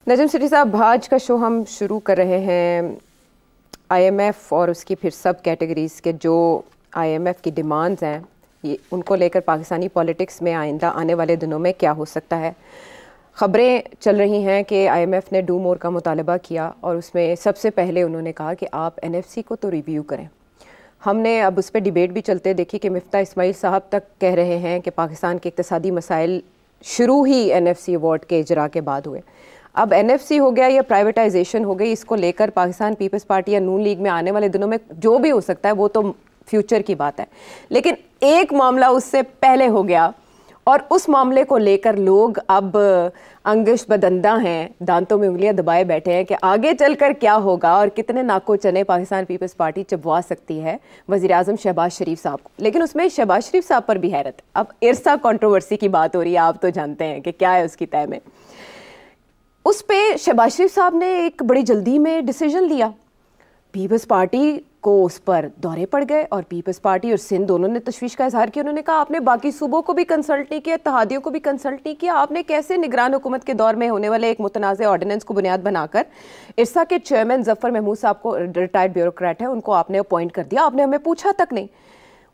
नजम सेठी साहब, आज का शो हम शुरू कर रहे हैं आईएमएफ और उसकी फिर सब कैटेगरीज़ के जो आईएमएफ की डिमांड्स हैं, ये उनको लेकर पाकिस्तानी पॉलिटिक्स में आइंदा आने वाले दिनों में क्या हो सकता है। ख़बरें चल रही हैं कि आईएमएफ ने डू मोर का मुतालबा किया और उसमें सबसे पहले उन्होंने कहा कि आप एनएफसी को तो रिव्यू करें। हमने अब उस पर डिबेट भी चलते देखी कि मिफ्ता इस्माइल साहब तक कह रहे हैं कि पाकिस्तान के इक़्तिसादी मसाइल शुरू ही एनएफसी अवार्ड के इजरा के बाद हुए। अब एनएफसी हो गया या प्राइवेटाइजेशन हो गई, इसको लेकर पाकिस्तान पीपल्स पार्टी या नून लीग में आने वाले दिनों में जो भी हो सकता है वो तो फ्यूचर की बात है, लेकिन एक मामला उससे पहले हो गया और उस मामले को लेकर लोग अब अंगश बदंदा हैं, दांतों में उंगलियां दबाए बैठे हैं कि आगे चलकर क्या होगा और कितने नाको चने पाकिस्तान पीपल्स पार्टी चबवा सकती है वज़ीर आज़म शहबाज शरीफ साहब को। लेकिन उसमें शहबाज शरीफ साहब पर भी हैरत। अब इरसा कंट्रोवर्सी की बात हो रही है, आप तो जानते हैं कि क्या है उसकी तय में। उस पे शहबाज शरीफ साहब ने एक बड़ी जल्दी में डिसीजन लिया, पीपल्स पार्टी को उस पर दौरे पड़ गए और पीपल्स पार्टी और सिंध दोनों ने तशवीश का इजहार किया। उन्होंने कहा आपने बाकी सूबों को भी कंसल्ट नहीं किया, इत्तेहादियों को भी कंसल्ट नहीं किया, आपने कैसे निगरान हुकूमत के दौर में होने वाले एक मुतनाज़ ऑर्डिनेंस को बुनियाद बनाकर इरसा के चेयरमैन जफ़र महमूद साहब को, रिटायर्ड ब्यूरोक्रेट है, उनको आपने अपॉइंट कर दिया, आपने हमें पूछा तक नहीं।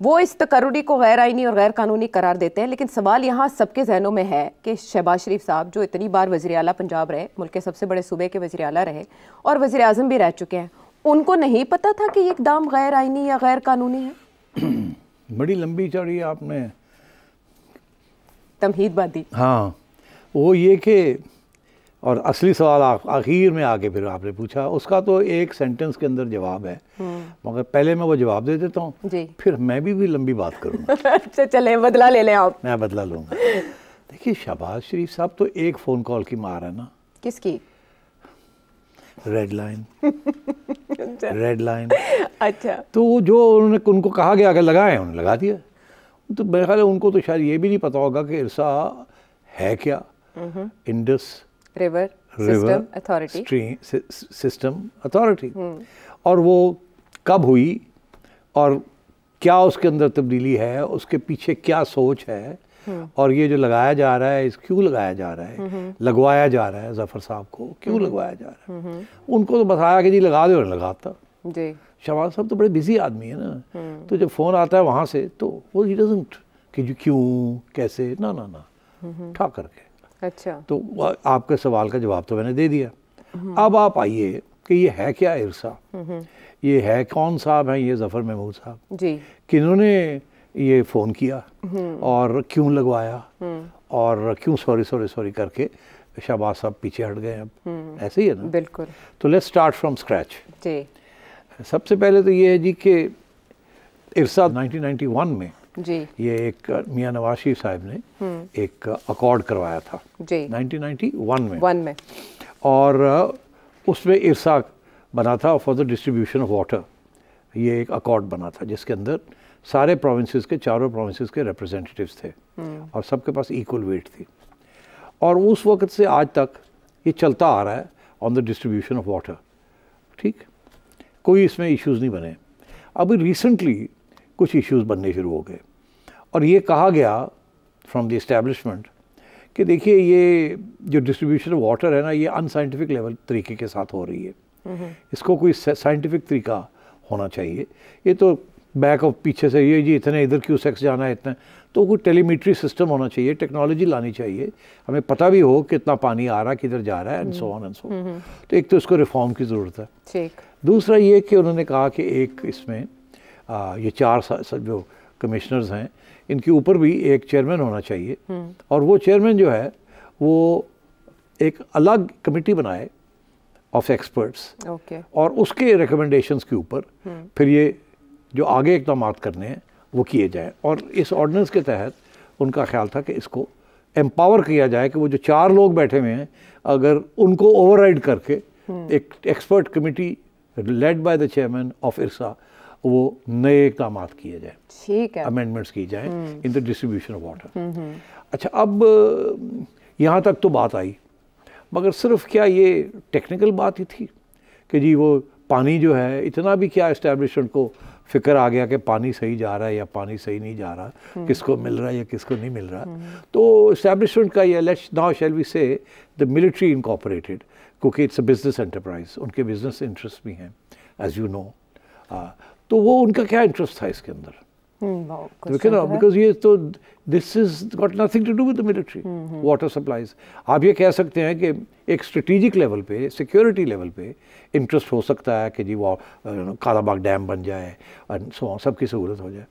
वो इस तकर्रुरी को गैर आइनी और गैर कानूनी करार देते हैं। लेकिन सवाल यहाँ सबके जहनों में है कि शहबाज शरीफ साहब जो इतनी बार वज़ीर आला पंजाब रहे, मुल्क के सबसे बड़े सूबे के वज़ीर आला रहे और वज़ीर आज़म भी रह चुके हैं, उनको नहीं पता था कि ये इक़दाम गैर आइनी या गैर कानूनी है? बड़ी लंबी चौड़ी आपने तमहीद बादी। हाँ, वो ये कि और असली सवाल आखिर में आके फिर आपने पूछा, उसका तो एक सेंटेंस के अंदर जवाब है, मगर पहले मैं वो जवाब दे देता हूँ, फिर मैं भी लंबी बात करूँगा। अच्छा चले, बदला ले लें आप। मैं बदला लूँगा। देखिए, शहबाज शरीफ साहब तो एक फ़ोन कॉल की मार है ना। किसकी? Red line. Red line. अच्छा, तो जो उनको कहा गया अगर लगाएं, उन्होंने लगा दिया। तो मेरे ख्याल है उनको तो शायद ये भी नहीं पता होगा कि इरसा है क्या। इंडस रिवर सिस्टम अथॉरिटी, और वो कब हुई और क्या उसके अंदर तब्दीली है, उसके पीछे क्या सोच है, और ये जो लगाया जा रहा है, इस क्यों लगाया जा रहा है, लगवाया जा रहा है जफ़र साहब को क्यों लगवाया जा रहा है। उनको तो बताया कि जी लगा दो, लगाता जी। शहबाज साहब तो बड़े बिजी आदमी है ना, तो जब फ़ोन आता है वहाँ से तो वो ही डजंट कि जी क्यों कैसे, ना ना ना, ठा करके। अच्छा, तो आपके सवाल का जवाब तो मैंने दे दिया। अब आप आइए कि ये है क्या इरसा, ये है कौन साहब हैं, ये जफ़र महमूद साहब जी, किन्होंने ये फ़ोन किया और क्यों लगवाया और क्यों सॉरी करके शहबाज साहब पीछे हट गए। अब ऐसे ही है ना। बिल्कुल। तो लेट्स स्टार्ट फ्रॉम स्क्रैच जी। सबसे पहले तो ये है जी कि इरसा 1991 में जी, ये एक मियां नवाज शरीफ साहब ने एक अकॉर्ड करवाया था जी 1991 में और उसमें इरसा बना था for the distribution of water. ये एक अकॉर्ड बना था जिसके अंदर सारे प्रोविंसेस के, चारों प्रोविंसेस के रिप्रेजेंटेटिव्स थे और सबके पास इक्वल वेट थी। और उस वक्त से आज तक ये चलता आ रहा है on the distribution of water. ठीक, कोई इसमें इश्यूज़ नहीं बने। अभी रिसेंटली कुछ इश्यूज़ बनने शुरू हो गए और ये कहा गया फ्रॉम द इस्टेब्लिशमेंट कि देखिए ये जो डिस्ट्रीब्यूशन ऑफ वाटर है ना, ये अनसाइंटिफिक लेवल तरीके के साथ हो रही है, इसको कोई साइंटिफिक तरीका होना चाहिए। ये तो बैक ऑफ पीछे से ये जी इतने इधर क्यों सेक्स जाना है इतना, तो कोई टेलीमेट्री सिस्टम होना चाहिए, टेक्नोलॉजी लानी चाहिए, हमें पता भी हो कितना पानी आ रहा है, किधर जा रहा है, and so on and so. तो एक तो इसको रिफॉर्म की ज़रूरत है। दूसरा ये कि उन्होंने कहा कि एक इसमें ये 4 जो कमिश्नर्स हैं इनके ऊपर भी एक चेयरमैन होना चाहिए और वो चेयरमैन जो है वो एक अलग कमेटी बनाए ऑफ एक्सपर्ट्स और उसके रिकमेंडेशंस के ऊपर फिर ये जो आगे इक़दाम करने हैं वो किए जाएँ। और इस ऑर्डिनेंस के तहत उनका ख्याल था कि इसको एम्पावर किया जाए कि वो जो 4 लोग बैठे हुए हैं अगर उनको ओवरराइड करके एक expert committee led by the chairman of IRSA वो नए इक़दाम किए जाए, ठीक है, अमेंडमेंट्स की जाए in the distribution of water. अच्छा, अब यहाँ तक तो बात आई, मगर सिर्फ क्या ये टेक्निकल बात ही थी कि जी वो पानी जो है इतना भी क्या इस्टेब्लिशमेंट को फिक्र आ गया कि पानी सही जा रहा है या पानी सही नहीं जा रहा, किसको मिल रहा है या किसको नहीं मिल रहा, तो इस्टेब्लिशमेंट का ये लेट्स नाउ शैल वी से द मिलिट्री इनकॉर्पोरेटेड, क्योंकि इट्स अ बिजनेस एंटरप्राइज, उनके बिजनेस इंटरेस्ट भी हैं एज यू नो, तो वो उनका क्या इंटरेस्ट था इसके अंदर, बिकॉज ये तो this is got nothing to do with the military water supplies. आप ये कह सकते हैं कि एक स्ट्रेटेजिक लेवल पे, सिक्योरिटी लेवल पे इंटरेस्ट हो सकता है कि जी वो कालाबाग डैम बन जाए और सबकी सहूलत हो जाए,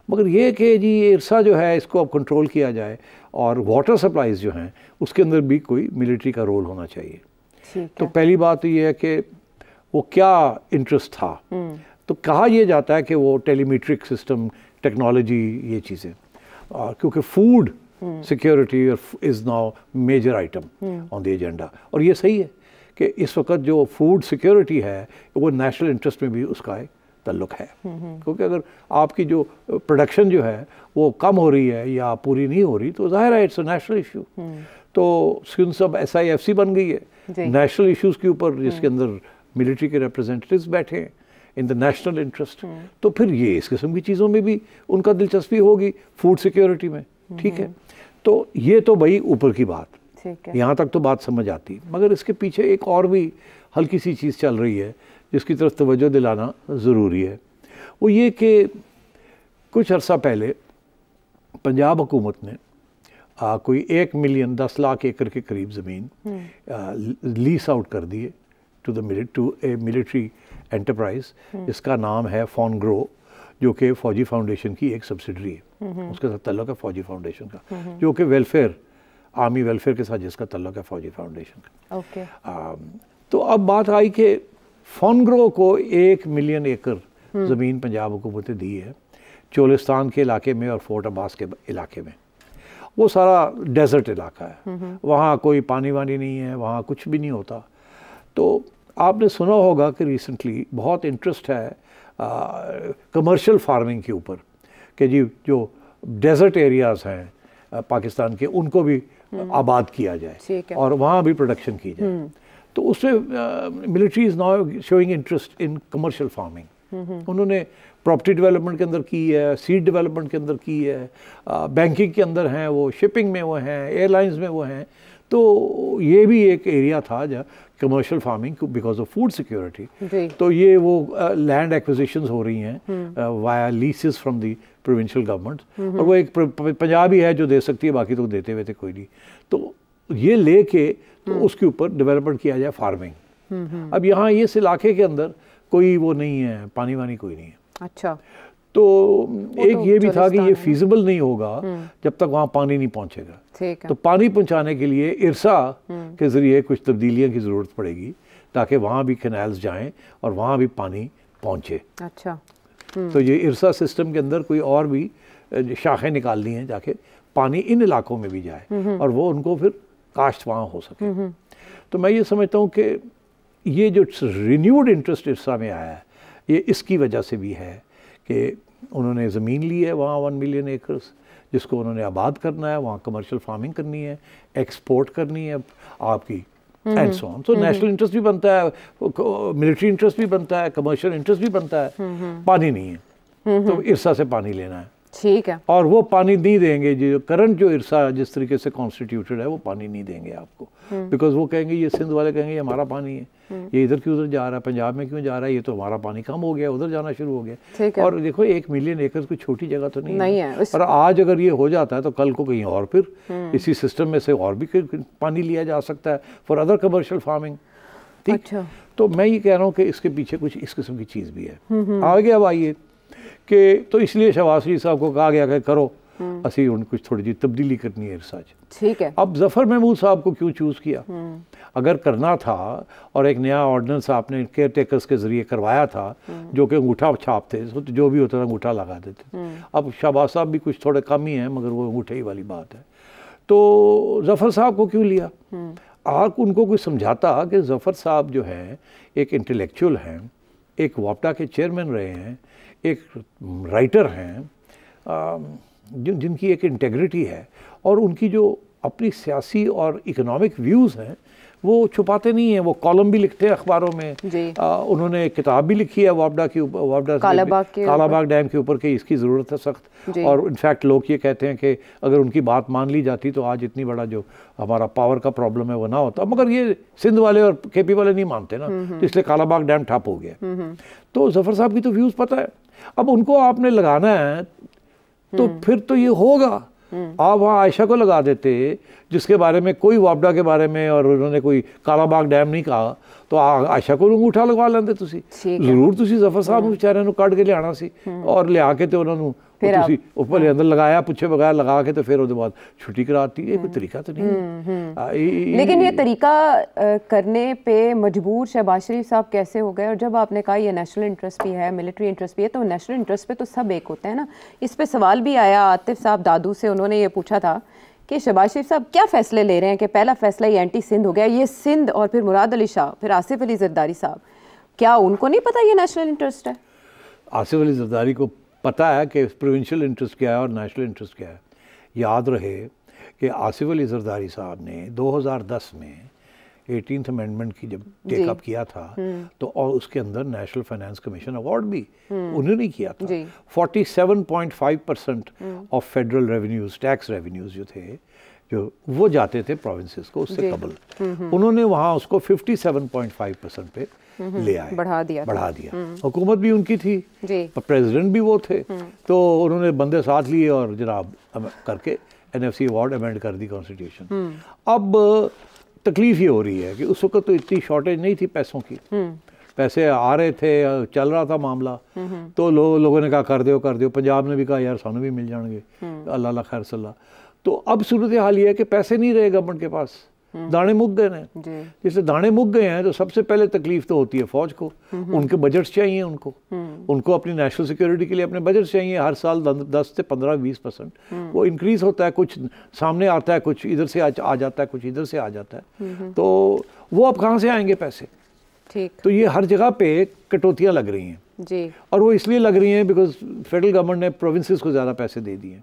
मगर ये कि जी इरसा जो है इसको अब कंट्रोल किया जाए और वाटर सप्लाईज जो हैं उसके अंदर भी कोई मिलिट्री का रोल होना चाहिए। तो पहली बात तो ये है कि वो क्या इंटरेस्ट था, तो कहा यह जाता है कि वो टेलीमेट्रिक सिस्टम, टेक्नोलॉजी, ये चीज़ें, क्योंकि food security is now major item on the agenda, और ये सही है कि इस वक्त जो फूड सिक्योरिटी है वो नेशनल इंटरेस्ट में भी उसका एक ताल्लुक है, क्योंकि अगर आपकी जो प्रोडक्शन जो है वो कम हो रही है या पूरी नहीं हो रही तो जाहिर है इट्स अ नेशनल इशू। तो सिंस अब SIFC बन गई है नेशनल इश्यूज़ के ऊपर, जिसके अंदर मिलिट्री के रिप्रेजेंटेटिव्स बैठे हैं इन द नेशनल इंटरेस्ट, तो फिर ये इस किस्म की चीज़ों में भी उनका दिलचस्पी होगी, फूड सिक्योरिटी में, ठीक है। तो ये तो भाई ऊपर की बात, यहाँ तक तो बात समझ आती, मगर इसके पीछे एक और भी हल्की सी चीज़ चल रही है जिसकी तरफ तवज्जो दिलाना ज़रूरी है। वो ये कि कुछ अर्सा पहले पंजाब हुकूमत ने कोई 1 मिलियन 10 लाख एकड़ के करीब ज़मीन लीज आउट कर दी है टू ए मिलिट्री एंटरप्राइज, जिसका नाम है फॉनग्रो, जो कि फौजी फाउंडेशन की एक सब्सिडरी है, उसके साथ तल्लुक़ है फौजी फाउंडेशन का, जो कि वेलफेयर, आर्मी वेलफेयर के साथ जिसका तल्लुक़ है फौजी फाउंडेशन का। तो अब बात आई कि फॉनग्रो को 1 मिलियन एकड़ ज़मीन पंजाब हुकूमत ने दी है चोलिस्तान के इलाके में और फोर्ट अब्बास के इलाके में। वो सारा डेजर्ट इलाका है, वहाँ कोई पानी वानी नहीं है, वहाँ कुछ भी नहीं होता। तो आपने सुना होगा कि रिसेंटली बहुत इंटरेस्ट है कमर्शियल फार्मिंग के ऊपर, कि जी जो डेजर्ट एरियाज़ हैं पाकिस्तान के उनको भी आबाद किया जाए और वहाँ भी प्रोडक्शन की जाए। तो उसमें military is now showing interest in commercial farming. उन्होंने प्रॉपर्टी डेवलपमेंट के अंदर की है, सीड डेवलपमेंट के अंदर की है, बैंकिंग के अंदर हैं वो, शिपिंग में वो हैं, एयरलाइंस में वो हैं। तो ये भी एक एरिया था जहाँ commercial farming because of food security. तो ये वो लैंड एक्विजिशंस हो रही हैं via leases from the provincial government, और वो एक पंजाब ही है जो दे सकती है, बाकी तो देते हुए थे कोई नहीं। तो ये लेके तो उसके ऊपर डेवलपमेंट किया जाए फार्मिंग। अब यहाँ इस इलाके के अंदर कोई वो नहीं है, पानी वानी कोई नहीं है। अच्छा, तो एक ये भी था कि ये फीजिबल नहीं होगा जब तक वहाँ पानी नहीं पहुँचेगा। तो पानी पहुँचाने के लिए इरसा के ज़रिए कुछ तब्दीलियों की ज़रूरत पड़ेगी ताकि वहाँ भी कैनाल्स जाएं और वहाँ भी पानी पहुँचे। अच्छा, तो ये इरसा सिस्टम के अंदर कोई और भी शाखें निकालनी हैं जाके पानी इन इलाकों में भी जाए और वो उनको फिर काश्त वहाँ हो सके। तो मैं ये समझता हूँ कि ये जो रिन्यूड इंटरेस्ट इरसा में आया है ये इसकी वजह से भी है कि उन्होंने ज़मीन ली है वहाँ 1 मिलियन एकर्स, जिसको उन्होंने आबाद करना है, वहाँ कमर्शियल फार्मिंग करनी है, एक्सपोर्ट करनी है आपकी, एंड सो ऑन। तो नेशनल इंटरेस्ट भी बनता है, मिलिट्री इंटरेस्ट भी बनता है, कमर्शियल इंटरेस्ट भी बनता है। पानी नहीं है तो इरसा से पानी लेना है, ठीक है, और वो पानी नहीं देंगे। जो करंट जो इरसा जिस तरीके से कॉन्स्टिट्यूटेड है वो पानी नहीं देंगे आपको, बिकॉज वो कहेंगे, ये सिंध वाले कहेंगे ये हमारा पानी है, ये इधर क्यों उधर जा रहा है, पंजाब में क्यों जा रहा है, ये तो हमारा पानी कम हो गया, उधर जाना शुरू हो गया। और देखो 1 मिलियन एकड़ कोई छोटी जगह तो नहीं है। और आज अगर ये हो जाता है तो कल को कहीं और फिर इसी सिस्टम में से और भी पानी लिया जा सकता है फॉर अदर कमर्शियल फार्मिंग। ठीक, तो मैं ये कह रहा हूँ कि इसके पीछे कुछ इस किस्म की चीज़ भी है। आगे अब आइए कि तो इसलिए शहबाज शरीफ साहब को कहा गया कि करो, असी उन कुछ थोड़ी जी तब्दीली करनी है इरसा। ठीक है, अब जफ़र महमूद साहब को क्यों चूज़ किया? अगर करना था और एक नया ऑर्डिनेंस आपने केयर टेकर्स के ज़रिए करवाया था जो कि अंगूठा छाप थे, तो जो भी होता था अंगूठा लगा देते। अब शहबाज साहब भी कुछ थोड़े कम ही हैं, मगर वो अंगूठे ही वाली बात है। तो जफ़र साहब को क्यों लिया? आप उनको कोई समझाता कि जफ़र साहब जो हैं एक इंटेलेक्चुअल हैं, एक वापडा के चेयरमैन रहे हैं, एक राइटर हैं, जिनकी एक इंटेग्रिटी है और उनकी जो अपनी सियासी और इकोनॉमिक व्यूज़ हैं वो छुपाते नहीं हैं, वो कॉलम भी लिखते हैं अखबारों में। उन्होंने एक किताब भी लिखी है वापडा की, वापडा कालाबाग डैम के ऊपर कि इसकी ज़रूरत है सख्त। और इनफैक्ट लोग ये कहते हैं कि अगर उनकी बात मान ली जाती तो आज इतनी बड़ा जो हमारा पावर का प्रॉब्लम है वो ना होता, मगर ये सिंध वाले और केपी वाले नहीं मानते ना, तो इसलिए कालाबाग डैम ठप हो गया। तो जफर साहब की तो व्यूज़ पता है। अब उनको आपने लगाना है तो फिर तो ये होगा। आप वहाँ आयशा को लगा देते जिसके बारे में कोई वापडा के बारे में और उन्होंने कोई कालाबाग डैम नहीं कहा, तो आयशा को अंगूठा लगवा लेंदे तुसी। जरूर तुसी जफर साहब ਨੂੰ ਵਿਚਾਰਿਆਂ ਨੂੰ ਕੱਢ ਕੇ ਲਿਆਣਾ ਸੀ और ਲਿਆ ਕੇ ਤੇ ਉਹਨਾਂ ਨੂੰ ਤੁਸੀਂ ਉੱਪਰ ਦੇ ਅੰਦਰ ਲਗਾਇਆ, ਪੁੱਛੇ ਬਗੈਰ लगा के तो फिर उसके बाद छुट्टी कराती है। कोई तरीका तो नहीं। लेकिन ये तरीका करने पे मजबूर शहबाज शरीफ साहब कैसे हो गए? और जब आपने कहा ये नेशनल इंटरेस्ट भी है, मिलिट्री इंटरेस्ट भी है, तो नेशनल इंटरेस्ट पे तो सब एक होते हैं ना। इस पे सवाल भी आया आतिफ साहब दादू से, उन्होंने ये पूछा था कि शहबाज शरीफ साहब क्या फैसले ले रहे हैं कि पहला फैसला ये एंटी सिंध हो गया, ये सिंध और फिर मुराद अली शाह, फिर आसिफ अली जरदारी साहब, क्या उनको नहीं पता ये नेशनल इंटरेस्ट है? आसिफ अली जरदारी को पता है कि प्रोविंशियल इंटरेस्ट क्या है और नेशनल इंटरेस्ट क्या है। याद रहे कि आसिफ अली जरदारी साहब ने 2010 में 18th अमेंडमेंट की जब टेकअप किया था तो और उसके अंदर नेशनल फाइनेंस कमीशन अवार्ड भी उन्होंने किया था। 47.5% of federal revenues, tax revenues जो थे, जो वो जाते थे प्रोविंसेस को, उससे कबल उन्होंने वहाँ उसको 57.5% पे ले आए, बढ़ा दिया। हुकूमत भी उनकी थी, प्रेसिडेंट भी वो थे, तो उन्होंने बंदे साथ लिए और जनाब करके NFC अवार्ड अमेंड कर दी कॉन्स्टिट्यूशन। अब तकलीफ ये हो रही है कि उस वक्त तो इतनी शॉर्टेज नहीं थी पैसों की, पैसे आ रहे थे, चल रहा था मामला, तो लोगों ने कहा कर दो। पंजाब ने भी कहा यार सानू भी मिल जाएंगे, अल्लाह खैर सल्ला। तो अब सूरत हाल ये है कि पैसे नहीं रहे गवर्नमेंट के पास, दाने मुक गए हैं। जिससे दाने मुक गए हैं तो सबसे पहले तकलीफ तो होती है फौज को, उनके बजट्स चाहिए, उनको अपनी नेशनल सिक्योरिटी के लिए अपने बजट चाहिए। हर साल 10 से 15-20% वो इंक्रीज होता है, कुछ सामने आता है, कुछ इधर से आ जाता है, कुछ इधर से आ जाता है, तो वो अब कहाँ से आएंगे पैसे? ठीक। तो ये हर जगह पे कटौतियाँ लग रही हैं जी, और वो इसलिए लग रही हैं बिकॉज फेडरल गवर्नमेंट ने प्रोविंसेस को ज़्यादा पैसे दे दिए।